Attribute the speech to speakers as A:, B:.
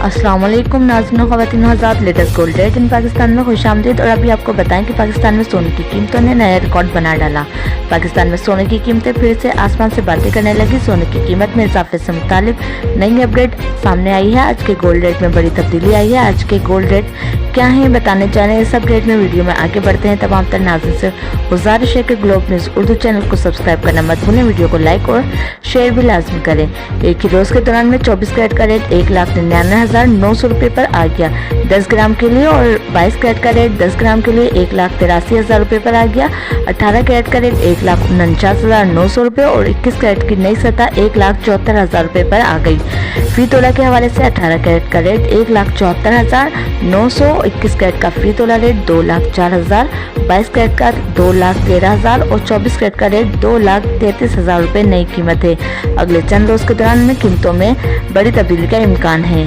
A: अस्सलाम वालेकुम नाज़रीन ख़वातीन हज़रात, latest gold rate in Pakistan में खुशामदीद। और अभी आपको बताएं कि पाकिस्तान में सोने की कीमतों ने नया रिकॉर्ड बना डाला। पाकिस्तान में सोने की कीमतें फिर से आसमान से बातें करने लगी। सोने की कीमत में इजाफे से मुतालिक नई अपडेट सामने आई है। आज के गोल्ड रेट में बड़ी तब्दीली आई है। आज के गोल्ड रेट क्या है बताने जा रहे हैं। इस अपडेट में वीडियो में आगे बढ़ते हैं। तमाम तर नाज़रीन से गुजारिश है कि ग्लोब न्यूज़ उर्दू चैनल को सब्सक्राइब करना मत भूलें। वीडियो को लाइक और शेयर भी लाजमी करें। एक ही रोज़ के दौरान में 24 कैरेट का रेट 1,99,900 रुपये पर आ गया 10 ग्राम के लिए, और 22 कैरेट का रेट 10 ग्राम के लिए 1,83,000 रुपये पर आ गया। 18 कैरेट का रेट 1,49,900 रुपये और 21 कैरेट की नई सतह 1,74,000 रुपये पर आ गई। फी तोला के हवाले से 18 कैरेट का रेट 1,74,900, 21 कैरेट का फी तोला रेट 2,04,000, 22 कैरेट का 2,13,000 और 24 कैरेट का रेट 2,33,000 रुपये नई कीमत है। अगले चंद रोज के दौरान में कीमतों में बड़ी तब्दीली का इम्कान है।